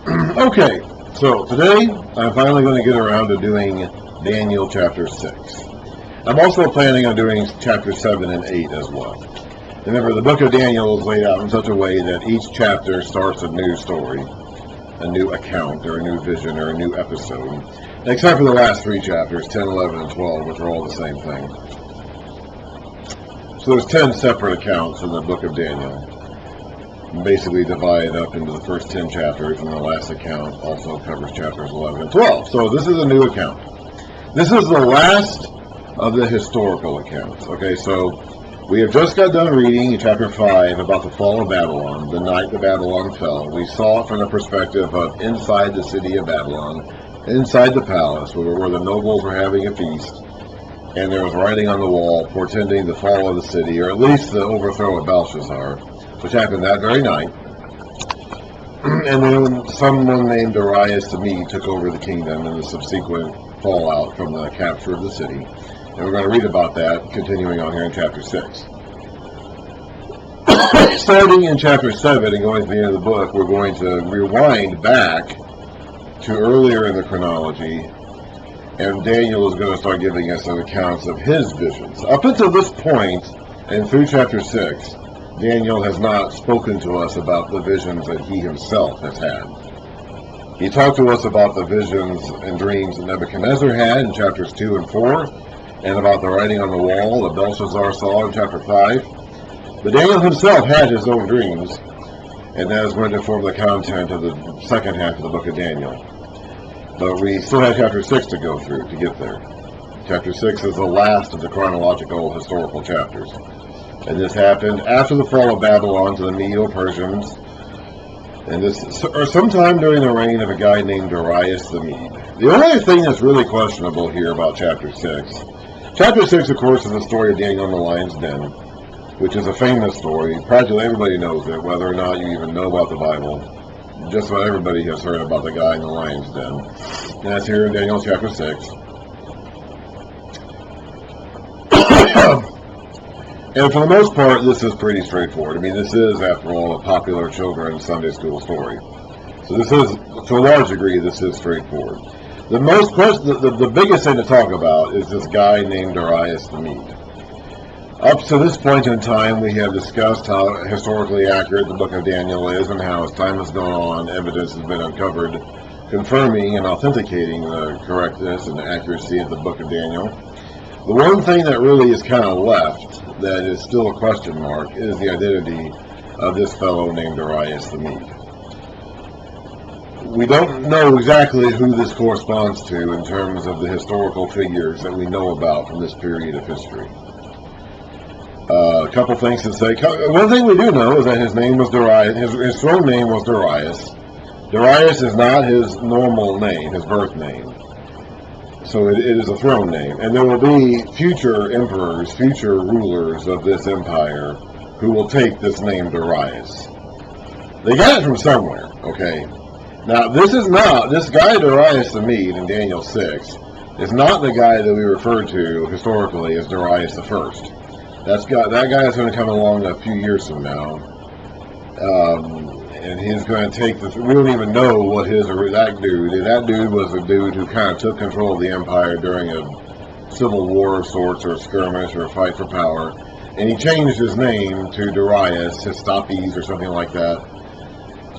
Okay, so today I'm finally going to get around to doing Daniel chapter 6. I'm also planning on doing chapter 7 and 8 as well. Remember, the book of Daniel is laid out in such a way that each chapter starts a new story, a new account, or a new vision, or a new episode, except for the last three chapters, 10, 11, and 12, which are all the same thing. So there's 10 separate accounts in the book of Daniel, basically divided up into the first 10 chapters, and the last account also covers chapters 11 and 12. So this is a new account. This is the last of the historical accounts. Okay, so we have just got done reading in chapter 5 about the fall of Babylon, the night that Babylon fell. We saw it from the perspective of inside the city of Babylon, inside the palace, where the nobles were having a feast, and there was writing on the wall portending the fall of the city, or at least the overthrow of Belshazzar, which happened that very night. And then someone named Darius the Mede took over the kingdom and the subsequent fallout from the capture of the city. And we're going to read about that continuing on here in chapter 6. Starting in chapter 7 and going to the end of the book, we're going to rewind back to earlier in the chronology, and Daniel is going to start giving us some accounts of his visions. Up until this point, and through chapter 6, Daniel has not spoken to us about the visions that he himself has had. He talked to us about the visions and dreams that Nebuchadnezzar had in chapters 2 and 4, and about the writing on the wall that Belshazzar saw in chapter 5. But Daniel himself had his own dreams, and that is going to form the content of the second half of the book of Daniel. But we still have chapter 6 to go through to get there. Chapter 6 is the last of the chronological historical chapters. And this happened after the fall of Babylon to the Medo-Persians, and this sometime during the reign of a guy named Darius the Mede. The only thing that's really questionable here about chapter 6, chapter 6, of course, is the story of Daniel in the lion's den, which is a famous story. Practically everybody knows it, whether or not you even know about the Bible. Just about everybody has heard about the guy in the lion's den. And that's here in Daniel chapter 6. And for the most part, this is pretty straightforward. I mean, this is, after all, a popular children's Sunday school story. So this is, to a large degree, this is straightforward. The biggest thing to talk about is this guy named Darius the Mede. Up to this point in time, we have discussed how historically accurate the book of Daniel is, and how as time has gone on, evidence has been uncovered confirming and authenticating the correctness and the accuracy of the book of Daniel. The one thing that really is kind of left, that is still a question mark, is the identity of this fellow named Darius the Mede. We don't know exactly who this corresponds to in terms of the historical figures that we know about from this period of history. A couple things to say. One thing we do know is that his name was Darius. His throne name was Darius. Darius is not his normal name, his birth name. So it is a throne name. And there will be future emperors, future rulers of this empire who will take this name Darius. They got it from somewhere, okay? Now, this guy Darius the Mede in Daniel 6 is not the guy that we refer to historically as Darius the First. That guy is going to come along a few years from now. And he's going to take this. We don't even know what that dude was a dude who kind of took control of the empire during a civil war of sorts, or a skirmish, or a fight for power, and he changed his name to Darius Histopes or something like that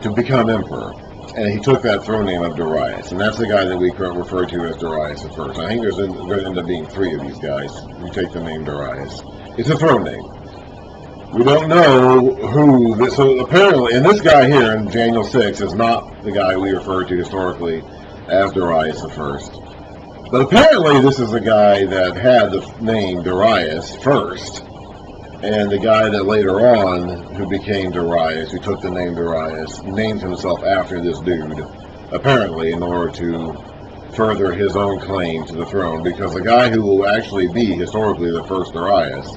to become emperor, and he took that throne name of Darius, and that's the guy that we refer to as Darius the First. I think there's going to end up being 3 of these guys who take the name Darius. It's a throne name. We don't know who this, so apparently, and this guy here in Daniel 6 is not the guy we refer to historically as Darius the First. But apparently this is the guy that had the name Darius first, and the guy that later on, who became Darius, who took the name Darius, named himself after this dude, apparently in order to further his own claim to the throne, because the guy who will actually be historically the first Darius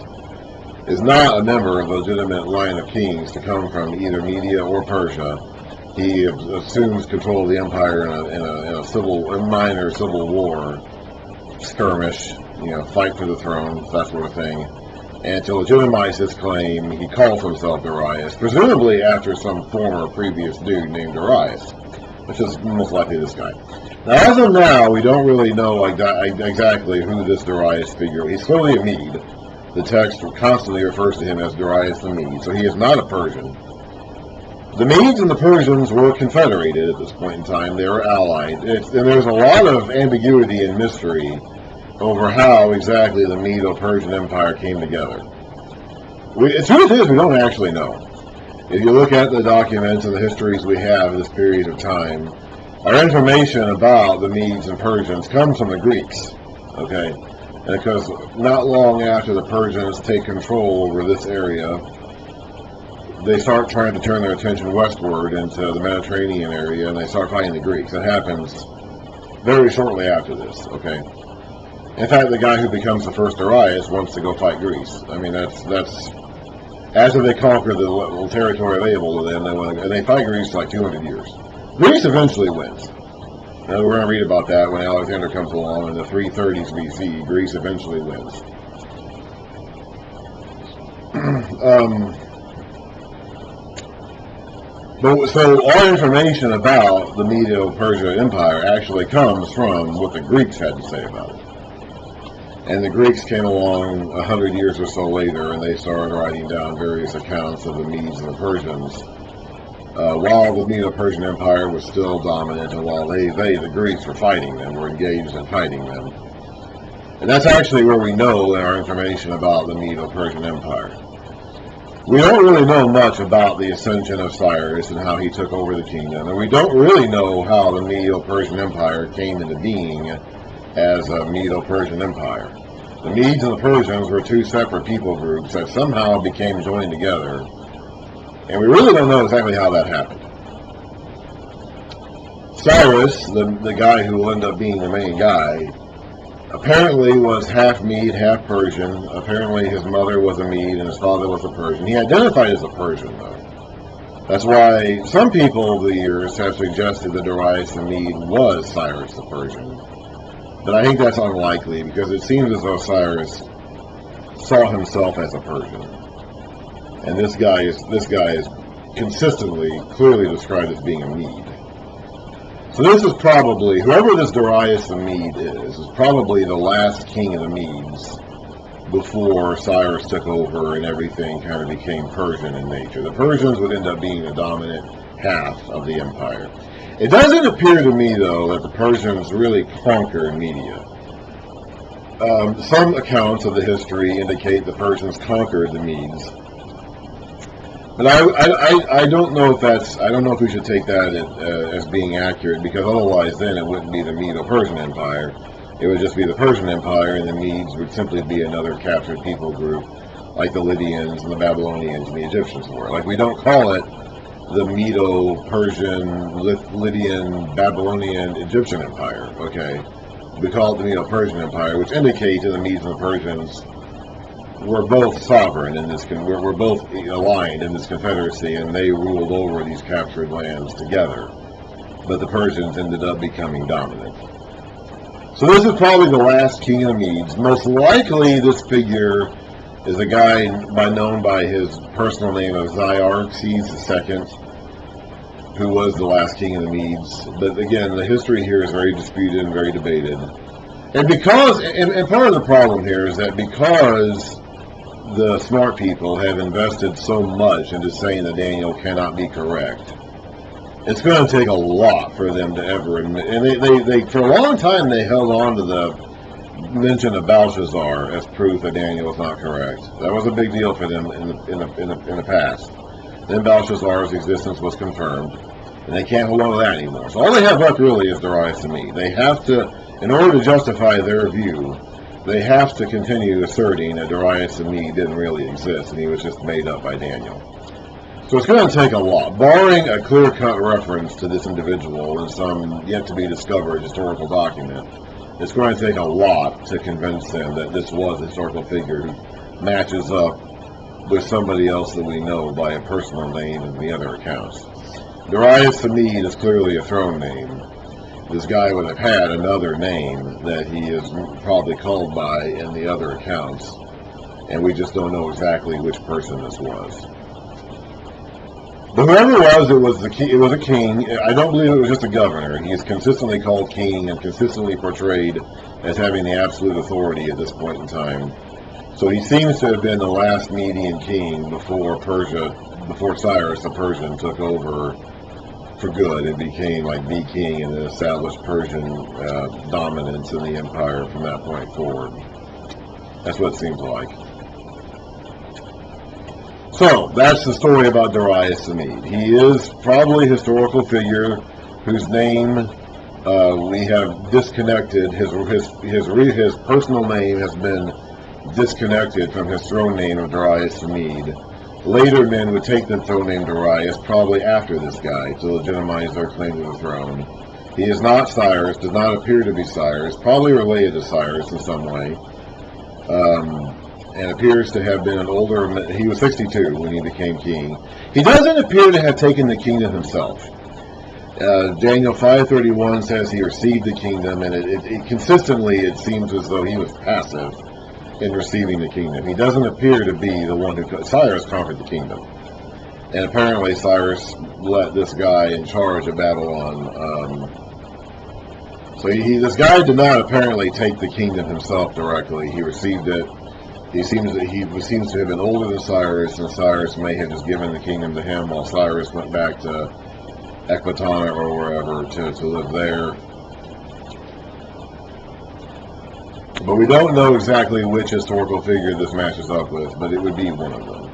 is not a member of a legitimate line of kings to come from either Media or Persia. He assumes control of the empire in a minor civil war skirmish, fight for the throne, that sort of thing. And to legitimize his claim, he calls himself Darius, presumably after some former previous dude named Darius. which is most likely this guy. Now, as of now, we don't really know exactly who this Darius figure is. He's clearly a Mede. The text constantly refers to him as Darius the Mede, so he is not a Persian. The Medes and the Persians were confederated at this point in time. They were allied. And there's a lot of ambiguity and mystery over how exactly the Medo-Persian Empire came together. The truth is, we don't actually know. If you look at the documents and the histories we have of this period of time, our information about the Medes and Persians comes from the Greeks, okay? And because not long after the Persians take control over this area, they start trying to turn their attention westward into the Mediterranean area, and they start fighting the Greeks. That happens very shortly after this, okay? In fact, the guy who becomes the first Darius wants to go fight Greece. I mean, that's after they conquer the little territory available to them, and they fight Greece for like 200 years. Greece eventually wins. Now, we're going to read about that when Alexander comes along in the 330s BC. Greece eventually wins. So our information about the Medo-Persian Empire actually comes from what the Greeks had to say about it. And the Greeks came along 100 years or so later, and they started writing down various accounts of the Medes and the Persians, while the Medo-Persian Empire was still dominant, and while the Greeks were fighting them, were engaged in fighting them. And that's actually where we know our information about the Medo-Persian Empire. We don't really know much about the ascension of Cyrus and how he took over the kingdom, and we don't really know how the Medo-Persian Empire came into being as a Medo-Persian Empire. The Medes and the Persians were two separate people groups that somehow became joined together, and we really don't know exactly how that happened. Cyrus, the guy who will end up being the main guy, apparently was half Mede, half Persian. Apparently his mother was a Mede and his father was a Persian. He identified as a Persian, though. That's why some people over the years have suggested that Darius the Mede was Cyrus the Persian. But I think that's unlikely, because it seems as though Cyrus saw himself as a Persian. And this guy is consistently, clearly described as being a Mede. So this is probably, whoever this Darius the Mede is probably the last king of the Medes before Cyrus took over and everything kind of became Persian in nature. The Persians would end up being the dominant half of the empire. It doesn't appear to me, though, that the Persians really conquered Media. Some accounts of the history indicate the Persians conquered the Medes. But I don't know if we should take that as being accurate, because otherwise then it wouldn't be the Medo-Persian Empire. It would just be the Persian Empire, and the Medes would simply be another captured people group, like the Lydians and the Babylonians and the Egyptians were. Like, we don't call it the Medo-Persian, Lydian, Babylonian, Egyptian Empire, okay? We call it the Medo-Persian Empire, which indicates that the Medes and the Persians were both sovereign in this, we're both aligned in this confederacy, and they ruled over these captured lands together. But the Persians ended up becoming dominant. So this is probably the last king of the Medes. Most likely this figure is a guy known by his personal name of Xerxes II, who was the last king of the Medes. But again, the history here is very disputed and very debated. And part of the problem here is that because the smart people have invested so much into saying that Daniel cannot be correct, it's going to take a lot for them to ever admit. And they for a long time they held on to the mention of Belshazzar as proof that Daniel was not correct. That was a big deal for them in the past. Then Belshazzar's existence was confirmed, and they can't hold on to that anymore. So all they have left really is Darius the Mede. They have to, in order to justify their view, they have to continue asserting that Darius the Mede didn't really exist, and he was just made up by Daniel. So it's going to take a lot, barring a clear-cut reference to this individual in some yet-to-be-discovered historical document. It's going to take a lot to convince them that this was a historical figure who matches up with somebody else that we know by a personal name in the other accounts. Darius the Mede is clearly a throne name. This guy would have had another name that he is probably called by in the other accounts, and we just don't know exactly which person this was. But whoever it was the king. It was a king. I don't believe it was just a governor. He is consistently called king and consistently portrayed as having the absolute authority at this point in time. So he seems to have been the last Median king before Cyrus the Persian took over for good and became like the king and then established Persian dominance in the empire from that point forward. That's what it seems like. So, that's the story about Darius the Mede. He is probably a historical figure whose name we have disconnected. His personal name has been disconnected from his throne name of Darius the Mede. Later men would take the throne name Darius, probably after this guy, to legitimize their claim to the throne. He is not Cyrus, does not appear to be Cyrus, probably related to Cyrus in some way. And appears to have been an older, he was 62 when he became king. He doesn't appear to have taken the kingdom himself. Daniel 5:31 says he received the kingdom, and it consistently it seems as though he was passive in receiving the kingdom. He doesn't appear to be the one who, Cyrus conquered the kingdom. And apparently Cyrus let this guy in charge of Babylon. So this guy did not apparently take the kingdom himself directly. He received it. He seems to have been older than Cyrus, and Cyrus may have just given the kingdom to him while Cyrus went back to Ecbatana or wherever to live there. But we don't know exactly which historical figure this matches up with, but it would be one of them.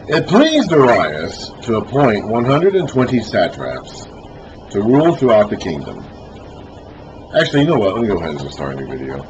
It pleased Darius to appoint 120 satraps to rule throughout the kingdom. Actually, you know what? Let me go ahead and start a new video.